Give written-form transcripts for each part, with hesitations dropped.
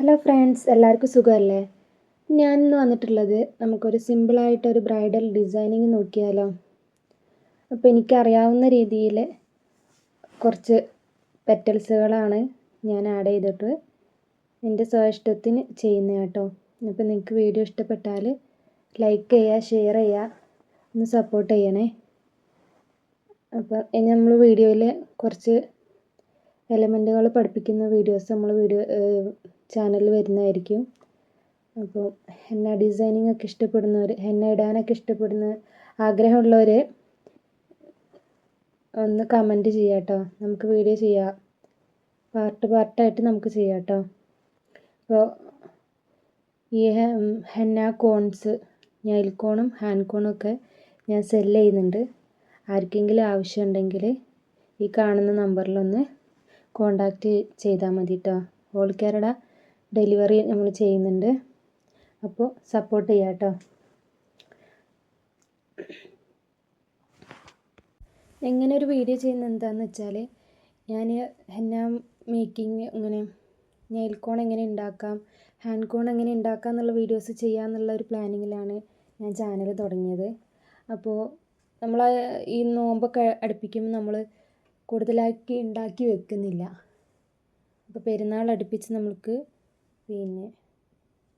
Hello friends, എല്ലാവർക്കും സുഖമല്ലേ? ഞാനിന്ന് വന്നിട്ടുള്ളത് നമുക്കൊരു സിമ്പിളായിട്ടൊരു ബ്രൈഡൽ ഡിസൈനിങ് നോക്കിയാലോ. അപ്പോൾ എനിക്കറിയാവുന്ന രീതിയിൽ കുറച്ച് പെറ്റൽസുകളാണ് ഞാൻ ആഡ് ചെയ്തിട്ട് എൻ്റെ സ്വയിഷ്ടത്തിന് ചെയ്യുന്നത് കേട്ടോ. അപ്പോൾ നിങ്ങൾക്ക് വീഡിയോ ഇഷ്ടപ്പെട്ടാൽ ലൈക്ക് ചെയ്യുക, ഷെയർ ചെയ്യുക, ഒന്ന് സപ്പോർട്ട് ചെയ്യണേ. അപ്പോൾ ഇനി നമ്മൾ വീഡിയോയിൽ കുറച്ച് എലമെൻറ്റുകൾ പഠിപ്പിക്കുന്ന വീഡിയോസ് നമ്മൾ ചാനലിൽ വരുന്നതായിരിക്കും. അപ്പോൾ ഹെന്ന ഡിസൈനിങ് ഒക്കെ ഇഷ്ടപ്പെടുന്നവർ, ഹെന്ന ഇടാനൊക്കെ ഇഷ്ടപ്പെടുന്ന ആഗ്രഹമുള്ളവർ ഒന്ന് കമൻറ്റ് ചെയ്യാം കേട്ടോ. നമുക്ക് വീഡിയോ ചെയ്യാം, പാർട്ടായിട്ട് നമുക്ക് ചെയ്യാം കേട്ടോ. അപ്പോൾ ഈ ഹെന്ന കോൺസ്, നെയിൽ കോണും ഹാൻഡ് കോണും ഒക്കെ ഞാൻ സെല് ചെയ്യുന്നുണ്ട്. ആർക്കെങ്കിലും ആവശ്യമുണ്ടെങ്കിൽ ഈ കാണുന്ന നമ്പറിലൊന്ന് കോണ്ടാക്റ്റ് ചെയ്താൽ മതി കേട്ടോ. ഓൾ കേരള ഡെലിവറി നമ്മൾ ചെയ്യുന്നുണ്ട്. അപ്പോൾ സപ്പോർട്ട് ചെയ്യാം കേട്ടോ. എങ്ങനെ ഒരു വീഡിയോ ചെയ്യുന്നത് എന്താണെന്ന് വെച്ചാൽ, ഞാൻ ഹെന്ന മേക്കിങ് ഇങ്ങനെ നെയിൽ കോൺ എങ്ങനെ ഉണ്ടാക്കാം, ഹാൻഡ് കോൺ എങ്ങനെ ഉണ്ടാക്കാം എന്നുള്ള വീഡിയോസ് ചെയ്യാമെന്നുള്ള ഒരു പ്ലാനിങ്ങിലാണ് ഞാൻ ചാനൽ തുടങ്ങിയത്. അപ്പോൾ നമ്മൾ ഈ നോമ്പൊക്കെ അടുപ്പിക്കുമ്പോൾ നമ്മൾ കൂടുതലാക്കി ഉണ്ടാക്കി വെക്കുന്നില്ല. അപ്പോൾ പെരുന്നാൾ അടുപ്പിച്ച് നമുക്ക്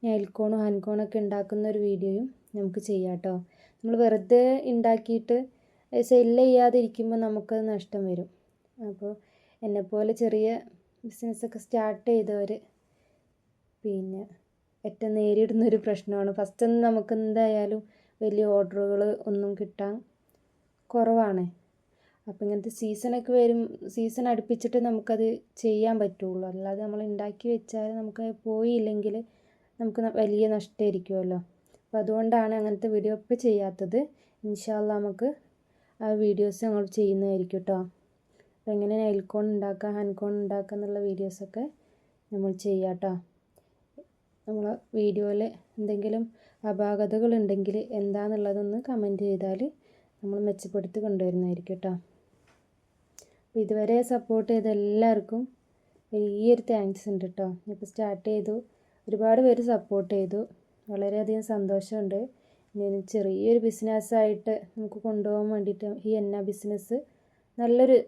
നെയിൽ കോണും ഹാൻഡ് കോണൊക്കെ ഉണ്ടാക്കുന്ന ഒരു വീഡിയോയും നമുക്ക് ചെയ്യാം കേട്ടോ. നമ്മൾ വെറുതെ ഉണ്ടാക്കിയിട്ട് സെല്ല് ചെയ്യാതിരിക്കുമ്പോൾ നമുക്കത് നഷ്ടം വരും. അപ്പോൾ എന്നെപ്പോലെ ചെറിയ ബിസിനസ്സൊക്കെ സ്റ്റാർട്ട് ചെയ്തവർ ഏറ്റവും നേരിടുന്നൊരു പ്രശ്നമാണ്, ഫസ്റ്റൊന്നും നമുക്ക് എന്തായാലും വലിയ ഓർഡറുകൾ ഒന്നും കിട്ടാൻ കുറവാണ്. അപ്പോൾ ഇങ്ങനത്തെ സീസൺ അടുപ്പിച്ചിട്ട് നമുക്കത് ചെയ്യാൻ പറ്റുള്ളൂ. അല്ലാതെ നമ്മൾ ഉണ്ടാക്കി വെച്ചാൽ നമുക്ക് പോയില്ലെങ്കിൽ നമുക്ക് വലിയ നഷ്ടമായിരിക്കുമല്ലോ. അപ്പോൾ അതുകൊണ്ടാണ് അങ്ങനത്തെ വീഡിയോ ഇപ്പോൾ ചെയ്യാത്തത്. ഇൻഷാ അല്ലാഹ് നമുക്ക് ആ വീഡിയോസ് ഞങ്ങൾ ചെയ്യുന്നതായിരിക്കും കേട്ടോ. അപ്പോൾ എങ്ങനെ നെയിൽ കോൺ ഉണ്ടാക്കുക, ഹാൻഡ് കോൺ ഉണ്ടാക്കുക എന്നുള്ള വീഡിയോസൊക്കെ നമ്മൾ ചെയ്യാം കേട്ടോ. നമ്മൾ വീഡിയോയിൽ എന്തെങ്കിലും അപാകതകളുണ്ടെങ്കിൽ എന്താണെന്നുള്ളതൊന്ന് കമൻറ്റ് ചെയ്താൽ നമ്മൾ മെച്ചപ്പെടുത്തി കൊണ്ടുവരുന്നതായിരിക്കും കേട്ടോ. അപ്പോൾ ഇതുവരെ സപ്പോർട്ട് ചെയ്ത എല്ലാവർക്കും വലിയൊരു താങ്ക്സ് ഉണ്ട് കേട്ടോ. ഇപ്പോൾ സ്റ്റാർട്ട് ചെയ്തു, ഒരുപാട് പേര് സപ്പോർട്ട് ചെയ്തു, വളരെയധികം സന്തോഷമുണ്ട്. ഇനി ചെറിയൊരു ബിസിനസ്സായിട്ട് നമുക്ക് കൊണ്ടുപോകാൻ വേണ്ടിയിട്ട് ഈ ഹെന്ന ബിസിനസ് നല്ലൊരു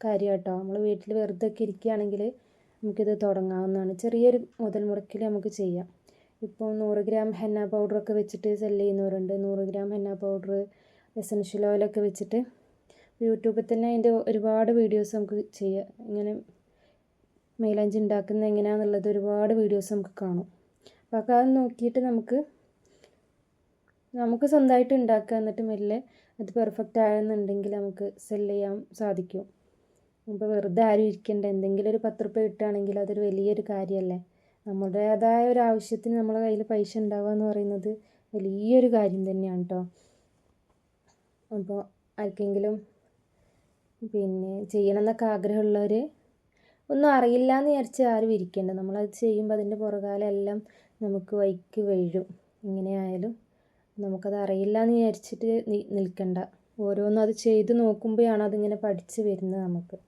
കാര്യം കേട്ടോ. നമ്മൾ വീട്ടിൽ വെറുതെ ഒക്കെ ഇരിക്കുകയാണെങ്കിൽ നമുക്കിത് തുടങ്ങാവുന്നതാണ്. ചെറിയൊരു മുതൽ മുടക്കിൽ നമുക്ക് ചെയ്യാം. ഇപ്പോൾ 100 ഗ്രാം ഹെന്ന പൗഡറൊക്കെ വെച്ചിട്ട് സെല്ല് ചെയ്യുന്നവരുണ്ട്. 100 ഗ്രാം ഹെന്ന പൗഡർ, എസൻഷ്യൽ ഓയിലൊക്കെ വെച്ചിട്ട് യൂട്യൂബിൽ തന്നെ അതിൻ്റെ ഒരുപാട് വീഡിയോസ് നമുക്ക് ചെയ്യാം. ഇങ്ങനെ മൈലാഞ്ചി ഉണ്ടാക്കുന്നത് എങ്ങനെയാണെന്നുള്ളത് ഒരുപാട് വീഡിയോസ് നമുക്ക് കാണും. അപ്പോൾ അത് നോക്കിയിട്ട് നമുക്ക് സ്വന്തമായിട്ട് ഉണ്ടാക്കുക. എന്നിട്ട് മെല്ലെ അത് പെർഫെക്റ്റ് ആയെന്നുണ്ടെങ്കിൽ നമുക്ക് സെല്ല് ചെയ്യാൻ സാധിക്കും. ഇപ്പോൾ വെറുതെ ആരും ഇരിക്കേണ്ട, എന്തെങ്കിലും ഒരു 10 രൂപ കിട്ടുകയാണെങ്കിൽ അതൊരു വലിയൊരു കാര്യമല്ലേ. നമ്മുടേതായ ഒരു ആവശ്യത്തിന് നമ്മുടെ കയ്യിൽ പൈസ ഉണ്ടാവുക എന്ന് പറയുന്നത് വലിയൊരു കാര്യം തന്നെയാണ് കേട്ടോ. അപ്പോൾ ആർക്കെങ്കിലും ചെയ്യണം എന്നൊക്കെ ആഗ്രഹമുള്ളവർ, ഒന്നും അറിയില്ല എന്ന് വിചാരിച്ച് ആരും ഇരിക്കേണ്ട. നമ്മളത് ചെയ്യുമ്പോൾ അതിൻ്റെ പുറകാലെ എല്ലാം നമുക്ക് വഴിക്ക് വീഴും. എങ്ങനെയായാലും നമുക്കത് അറിയില്ല എന്ന് വിചാരിച്ചിട്ട് നിൽക്കണ്ട. ഓരോന്നും അത് ചെയ്ത് നോക്കുമ്പോഴാണ് അതിങ്ങനെ പഠിച്ച് വരുന്നത് നമുക്ക്.